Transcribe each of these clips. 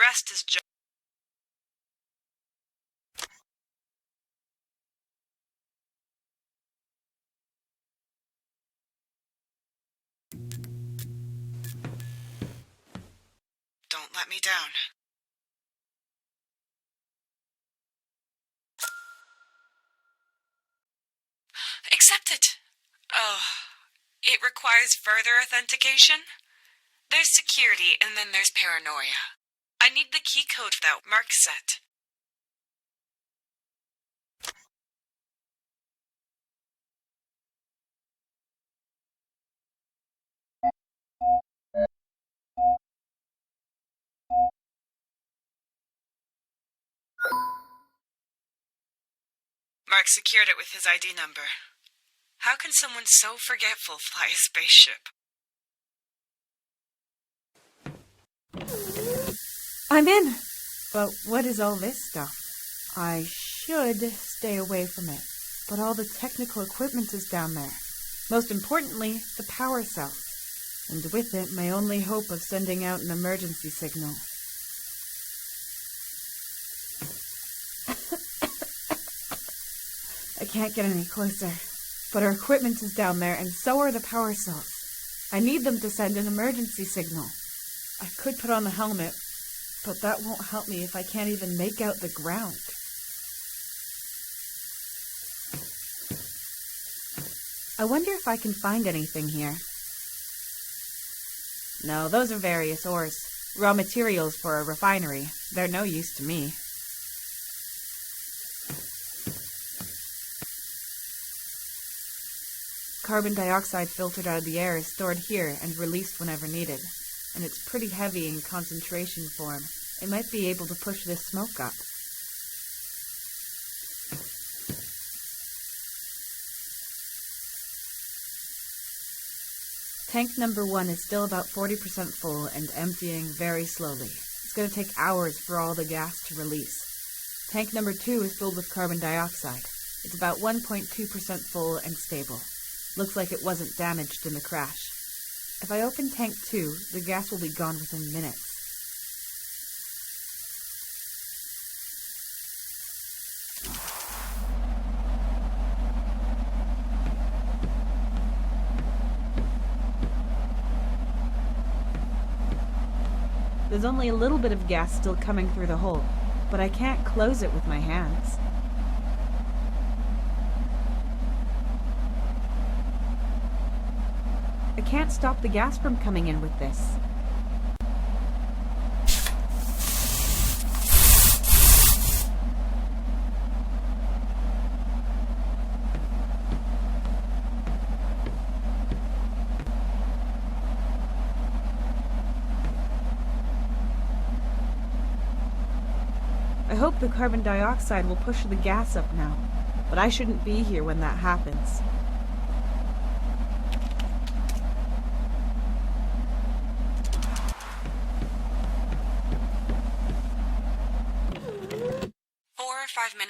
rest is just... Don't let me down. Accepted. Oh, it requires further authentication? There's security, and then there's paranoia. I need the key code for that mark set. Mark secured it with his ID number. How can someone so forgetful fly a spaceship? I'm in! But what is all this stuff? I should stay away from it, but all the technical equipment is down there. Most importantly, the power cell. And with it, my only hope of sending out an emergency signal. I can't get any closer. But our equipment is down there, and so are the power cells. I need them to send an emergency signal. I could put on the helmet, but that won't help me if I can't even make out the ground. I wonder if I can find anything here. No, those are various ores. Raw materials for a refinery. They're no use to me. Carbon dioxide filtered out of the air is stored here and released whenever needed. And it's pretty heavy in concentration form. It might be able to push this smoke up. Tank number 1 is still about 40% full and emptying very slowly. It's going to take hours for all the gas to release. Tank number 2 is filled with carbon dioxide. It's about 1.2% full and stable. Looks like it wasn't damaged in the crash. If I open tank 2, the gas will be gone within minutes. There's only a little bit of gas still coming through the hole, but I can't close it with my hands. I can't stop the gas from coming in with this. I hope the carbon dioxide will push the gas up now, but I shouldn't be here when that happens.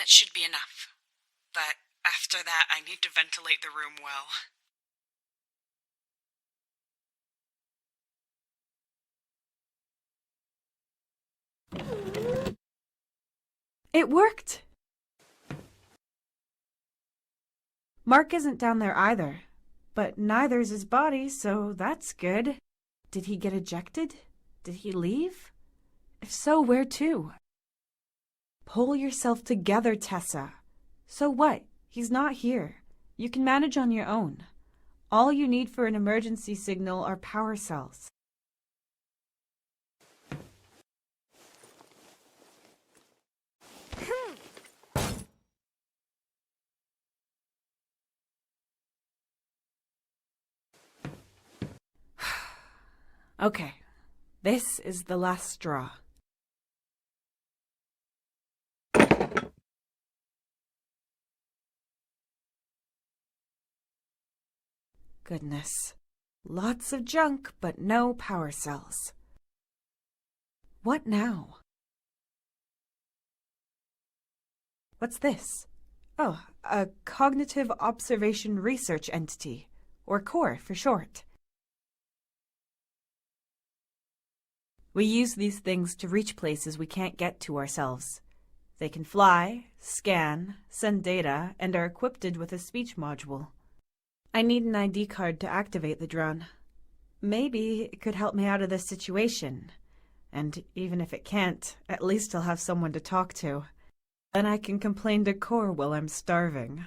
Should be enough. But after that, I need to ventilate the room well. It worked! Mark isn't down there either, but neither's his body, so that's good. Did he get ejected? Did he leave? If so, where to? Pull yourself together, Tessa. So what? He's not here. You can manage on your own. All you need for an emergency signal are power cells. Okay, this is the last straw. Goodness. Lots of junk, but no power cells. What now? What's this? Oh, a Cognitive Observation Research Entity, or CORE for short. We use these things to reach places we can't get to ourselves. They can fly, scan, send data, and are equipped with a speech module. I need an ID card to activate the drone. Maybe it could help me out of this situation. And even if it can't, at least I'll have someone to talk to. Then I can complain to Core while I'm starving.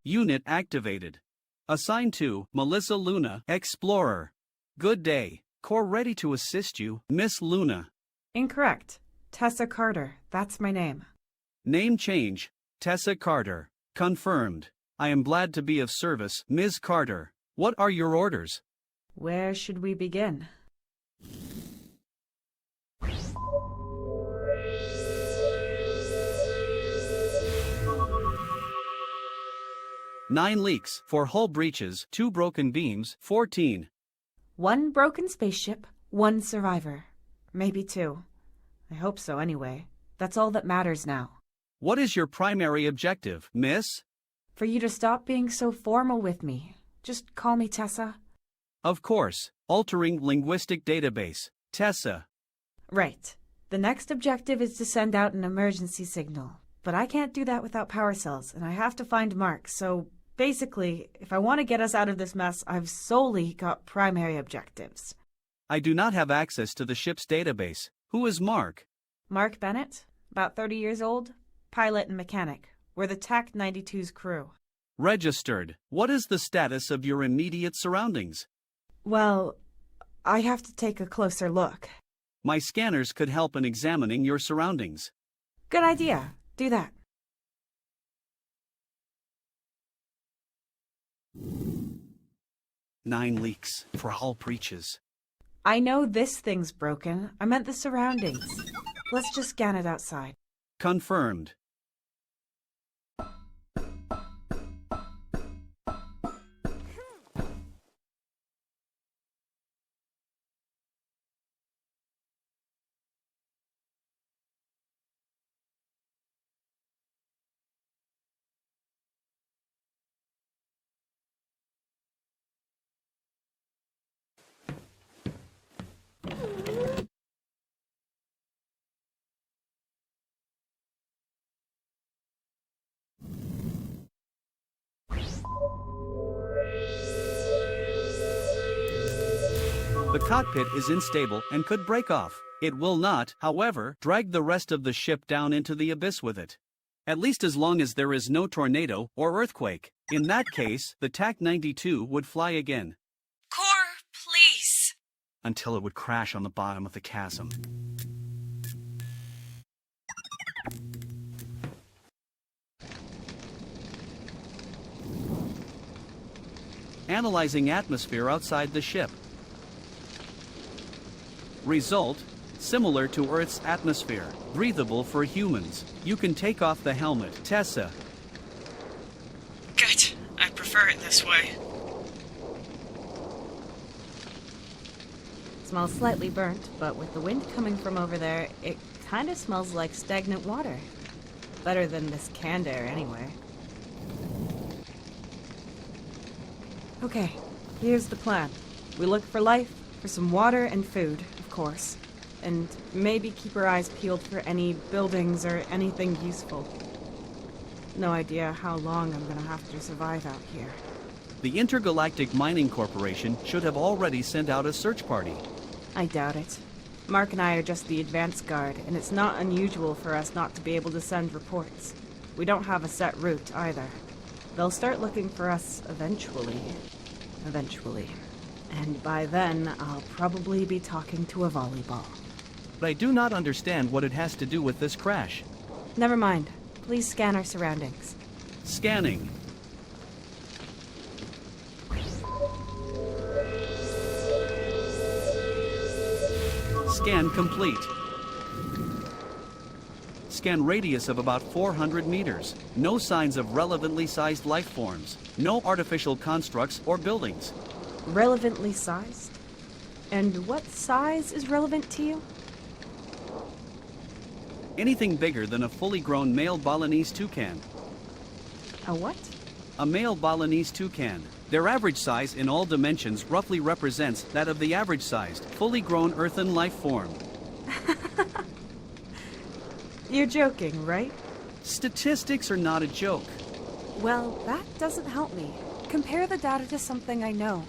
Unit activated. Assigned to Melissa Luna, Explorer. Good day. Core ready to assist you, Miss Luna. Incorrect. Tessa Carter, that's my name. Name change. Tessa Carter. Confirmed. I am glad to be of service, Ms. Carter. What are your orders? Where should we begin? Nine leaks, 4 hull breaches, 2 broken beams, 14. 1 broken spaceship, 1 survivor. Maybe 2. I hope so anyway. That's all that matters now. What is your primary objective, miss? For you to stop being so formal with me. Just call me Tessa. Of course. Altering linguistic database. Tessa. Right. The next objective is to send out an emergency signal. But I can't do that without power cells, and I have to find Mark, so basically, if I want to get us out of this mess, I've solely got primary objectives. I do not have access to the ship's database. Who is Mark? Mark Bennett, about 30 years old, pilot and mechanic. We're the TAC 92's crew. Registered. What is the status of your immediate surroundings? Well, I have to take a closer look. My scanners could help in examining your surroundings. Good idea. Do that. Nine leaks, 4 hull breaches. I know this thing's broken. I meant the surroundings. Let's just scan it outside. Confirmed. The cockpit is unstable and could break off. It will not, however, drag the rest of the ship down into the abyss with it. At least as long as there is no tornado or earthquake. In that case, the TAC 92 would fly again. Core, please. Until it would crash on the bottom of the chasm. Analyzing atmosphere outside the ship. Result, similar to Earth's atmosphere, breathable for humans. You can take off the helmet, Tessa. Good. I prefer it this way. Smells slightly burnt, but with the wind coming from over there, it kind of smells like stagnant water. Better than this canned air, anyway. Okay, here's the plan. We look for life, for some water and food, of course. And maybe keep our eyes peeled for any buildings or anything useful. No idea how long I'm gonna have to survive out here. The Intergalactic Mining Corporation should have already sent out a search party. I doubt it. Mark and I are just the advance guard, and it's not unusual for us not to be able to send reports. We don't have a set route, either. They'll start looking for us eventually. Eventually. And by then, I'll probably be talking to a volleyball. But I do not understand what it has to do with this crash. Never mind. Please scan our surroundings. Scanning. Scan complete. scan radius of about 400 meters. No signs of relevantly sized life forms. No artificial constructs or buildings. Relevantly sized? And what size is relevant to you? Anything bigger than a fully grown male Balinese toucan. A what? A male Balinese toucan. Their average size in all dimensions roughly represents that of the average-sized, fully grown earthen life form. You're joking, right? Statistics are not a joke. Well, that doesn't help me. Compare the data to something I know.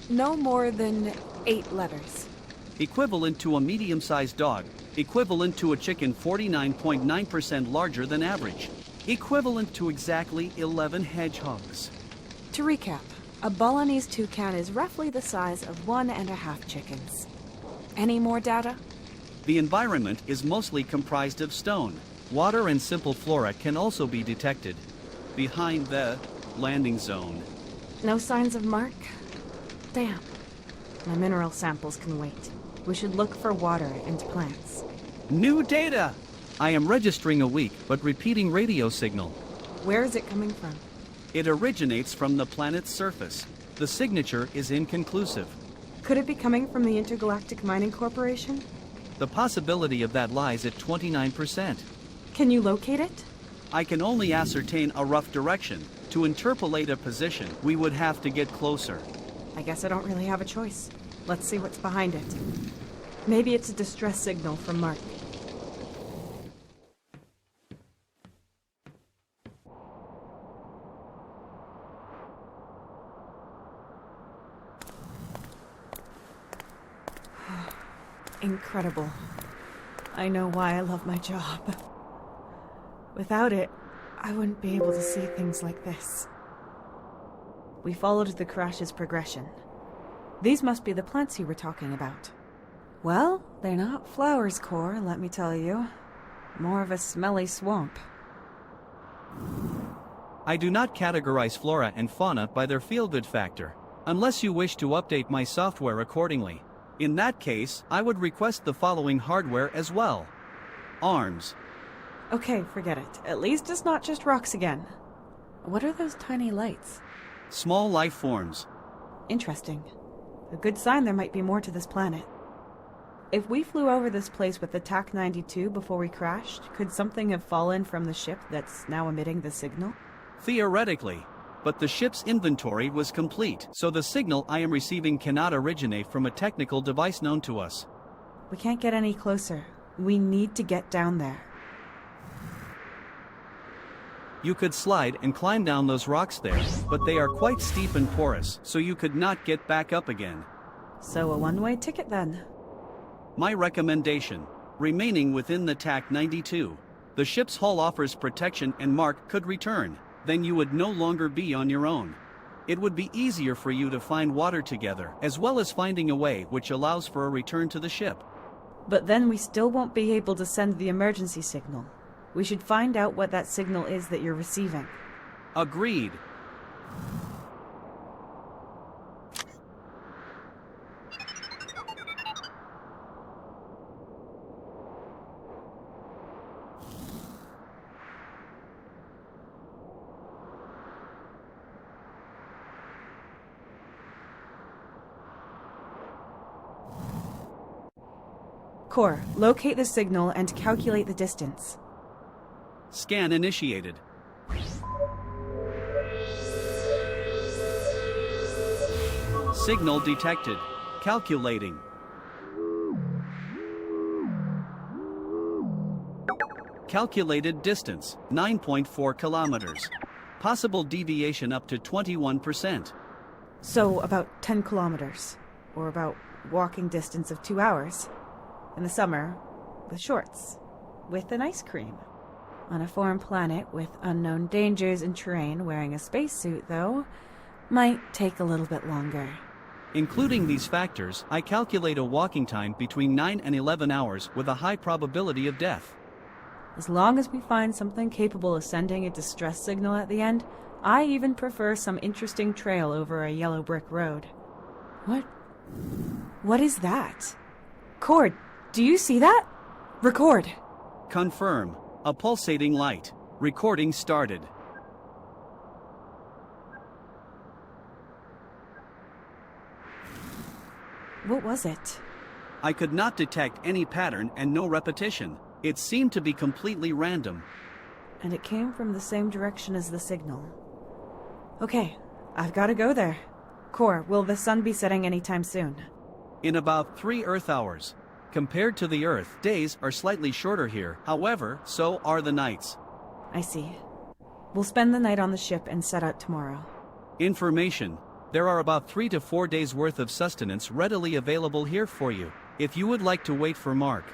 No more than 8 letters. Equivalent to a medium-sized dog. Equivalent to a chicken 49.9% larger than average. Equivalent to exactly 11 hedgehogs. To recap, a Balinese toucan is roughly the size of 1.5 chickens. Any more data? The environment is mostly comprised of stone. Water and simple flora can also be detected behind the landing zone. No signs of Mark? Damn. My mineral samples can wait. We should look for water and plants. New data! I am registering a weak but repeating radio signal. Where is it coming from? It originates from the planet's surface. The signature is inconclusive. Could it be coming from the Intergalactic Mining Corporation? The possibility of that lies at 29%. Can you locate it? I can only ascertain a rough direction. To interpolate a position, we would have to get closer. I guess I don't really have a choice. Let's see what's behind it. Maybe it's a distress signal from Mark. Incredible. I know why I love my job. Without it, I wouldn't be able to see things like this. We followed the crash's progression. These must be the plants you were talking about. Well, they're not flowers, Core, let me tell you. More of a smelly swamp. I do not categorize flora and fauna by their feel-good factor, unless you wish to update my software accordingly. In that case, I would request the following hardware as well. Arms. Okay, forget it. At least it's not just rocks again. What are those tiny lights? Small life forms. Interesting. A good sign there might be more to this planet. If we flew over this place with the TAC-92 before we crashed, could something have fallen from the ship that's now emitting the signal? Theoretically. But the ship's inventory was complete, so the signal I am receiving cannot originate from a technical device known to us. We can't get any closer. We need to get down there. You could slide and climb down those rocks there, but they are quite steep and porous, so you could not get back up again. So a one-way ticket then? My recommendation, remaining within the TAC-92. The ship's hull offers protection and Mark could return. Then you would no longer be on your own. It would be easier for you to find water together, as well as finding a way which allows for a return to the ship. But then we still won't be able to send the emergency signal. We should find out what that signal is that you're receiving. Agreed. Core, locate the signal and calculate the distance. Scan initiated. Signal detected. Calculating. Calculated distance, 9.4 kilometers. Possible deviation up to 21%. So about 10 kilometers, or about walking distance of 2 hours. In the summer, with shorts, with an ice cream. On a foreign planet with unknown dangers and terrain, wearing a spacesuit, though, might take a little bit longer. Including these factors, I calculate a walking time between 9 and 11 hours with a high probability of death. As long as we find something capable of sending a distress signal at the end, I even prefer some interesting trail over a yellow brick road. What is that? Cord, do you see that? Record. Confirm. A pulsating light. Recording started. What was it? I could not detect any pattern and no repetition. It seemed to be completely random. And it came from the same direction as the signal. Okay, I've got to go there. Core, will the sun be setting anytime soon? In about 3 Earth hours. Compared to the Earth, days are slightly shorter here. However, so are the nights. I see. We'll spend the night on the ship and set out tomorrow. Information. There are about 3 to 4 days worth of sustenance readily available here for you, if you would like to wait for Mark.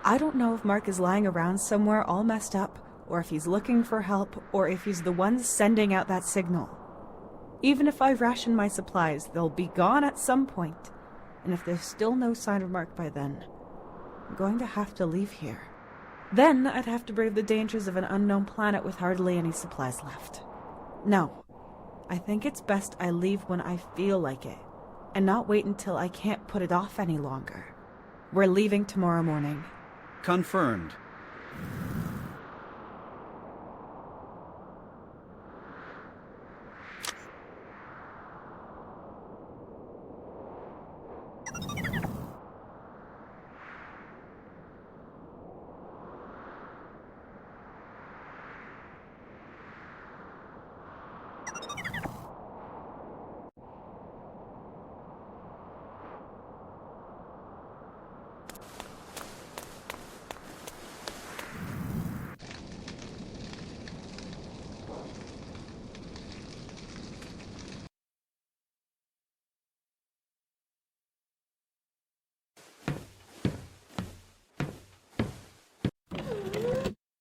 I don't know if Mark is lying around somewhere all messed up, or if he's looking for help, or if he's the one sending out that signal. Even if I ration my supplies, they'll be gone at some point. And if there's still no sign of Mark by then, I'm going to have to leave here. Then I'd have to brave the dangers of an unknown planet with hardly any supplies left. No, I think it's best I leave when I feel like it, and not wait until I can't put it off any longer. We're leaving tomorrow morning. Confirmed.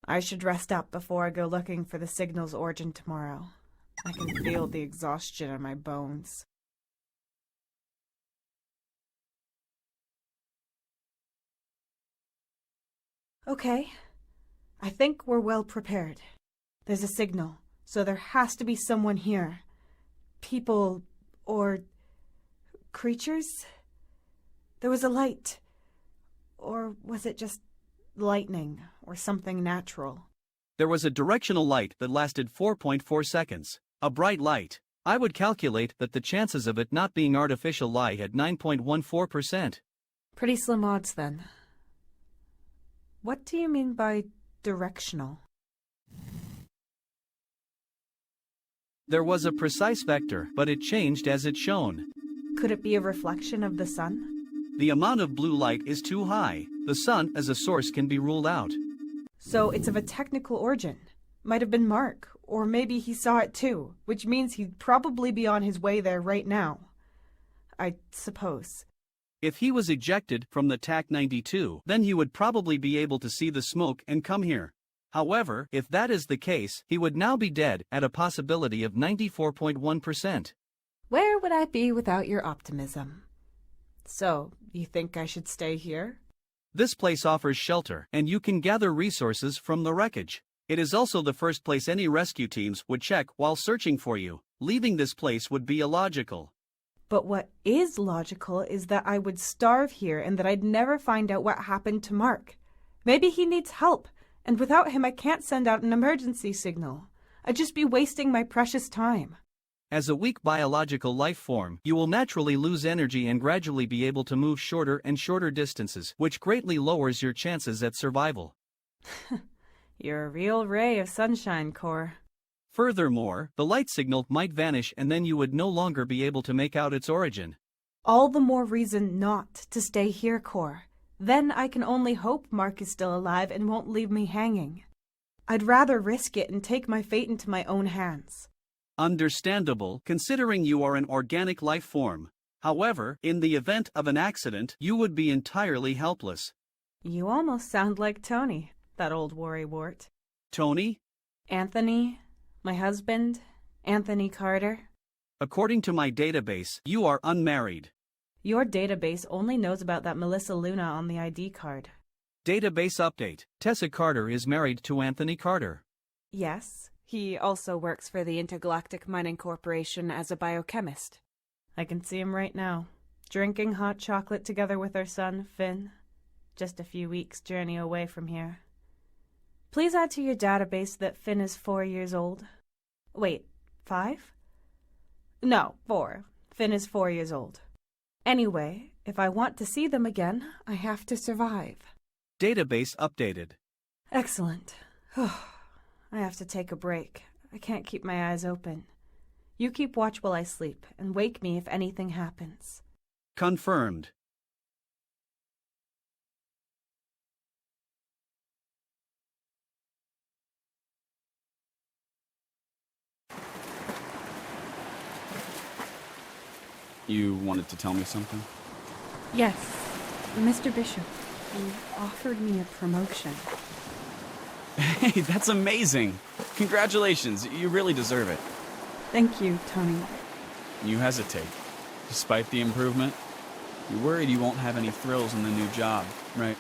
I should rest up before I go looking for the signal's origin tomorrow. I can feel the exhaustion in my bones. Okay. I think we're well prepared. There's a signal, so there has to be someone here. People, or creatures? There was a light. Or was it just lightning, or something natural? There was a directional light that lasted 4.4 seconds. A bright light. I would calculate that the chances of it not being artificial lie at 9.14%. Pretty slim odds, then. What do you mean by directional? There was a precise vector, but it changed as it shone. Could it be a reflection of the sun? The amount of blue light is too high. The sun as a source can be ruled out. So it's of a technical origin. Might have been Mark, or maybe he saw it too, which means he'd probably be on his way there right now. I suppose. If he was ejected from the TAC-92, then he would probably be able to see the smoke and come here. However, if that is the case, he would now be dead at a possibility of 94.1%. Where would I be without your optimism? So, you think I should stay here? This place offers shelter, and you can gather resources from the wreckage. It is also the first place any rescue teams would check while searching for you. Leaving this place would be illogical. But what is logical is that I would starve here and that I'd never find out what happened to Mark. Maybe he needs help, and without him I can't send out an emergency signal. I'd just be wasting my precious time. As a weak biological life form, you will naturally lose energy and gradually be able to move shorter and shorter distances, which greatly lowers your chances at survival. You're a real ray of sunshine, Core. Furthermore, the light signal might vanish and then you would no longer be able to make out its origin. All the more reason not to stay here, Core. Then I can only hope Mark is still alive and won't leave me hanging. I'd rather risk it and take my fate into my own hands. Understandable, considering you are an organic life form. However, in the event of an accident, you would be entirely helpless. You almost sound like Tony, that old worrywart. Tony? Anthony, my husband, Anthony Carter. According to my database, you are unmarried. Your database only knows about that Melissa Luna on the ID card. Database update. Tessa Carter is married to Anthony Carter. Yes, he also works for the Intergalactic Mining Corporation as a biochemist. I can see him right now, drinking hot chocolate together with our son, Finn. Just a few weeks' journey away from here. Please add to your database that Finn is 4 years old. Wait, 5? No, 4. Finn is 4 years old. Anyway, if I want to see them again, I have to survive. Database updated. Excellent. I have to take a break. I can't keep my eyes open. You keep watch while I sleep, and wake me if anything happens. Confirmed. You wanted to tell me something? Yes, Mr. Bishop, you offered me a promotion. Hey, that's amazing! Congratulations, you really deserve it. Thank you, Tony. You hesitate. Despite the improvement, you're worried you won't have any thrills in the new job, right?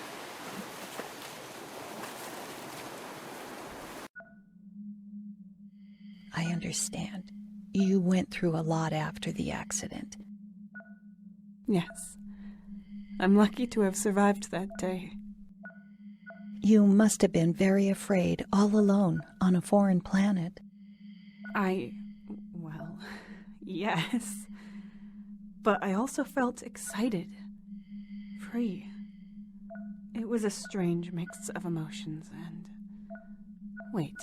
I understand. You went through a lot after the accident. Yes. I'm lucky to have survived that day. You must have been very afraid, all alone, on a foreign planet. Well, yes. But I also felt excited. Free. It was a strange mix of emotions and... Wait.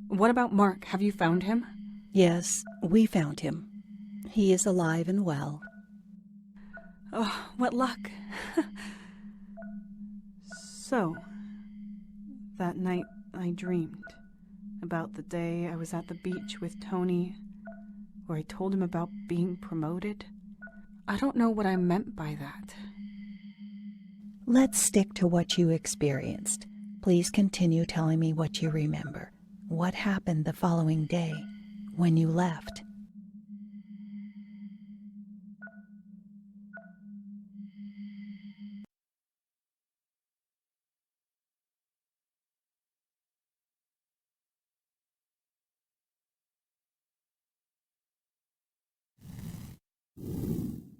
What about Mark? Have you found him? Yes, we found him. He is alive and well. Oh, what luck. So, that night I dreamed about the day I was at the beach with Tony, where I told him about being promoted. I don't know what I meant by that. Let's stick to what you experienced. Please continue telling me what you remember. What happened the following day, when you left?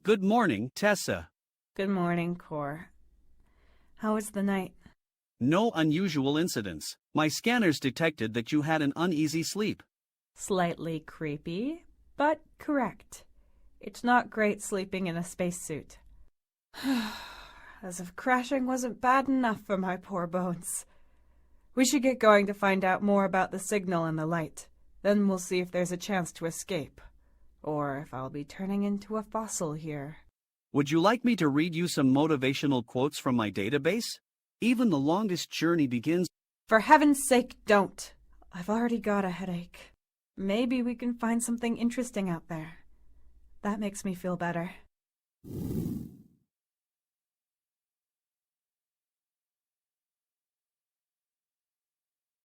Good morning, Tessa. Good morning, Cor. How was the night? No unusual incidents. My scanners detected that you had an uneasy sleep. Slightly creepy, but correct. It's not great sleeping in a spacesuit. As if crashing wasn't bad enough for my poor bones. We should get going to find out more about the signal and the light. Then we'll see if there's a chance to escape. Or if I'll be turning into a fossil here. Would you like me to read you some motivational quotes from my database? Even the longest journey begins... For heaven's sake, don't. I've already got a headache. Maybe we can find something interesting out there. That makes me feel better.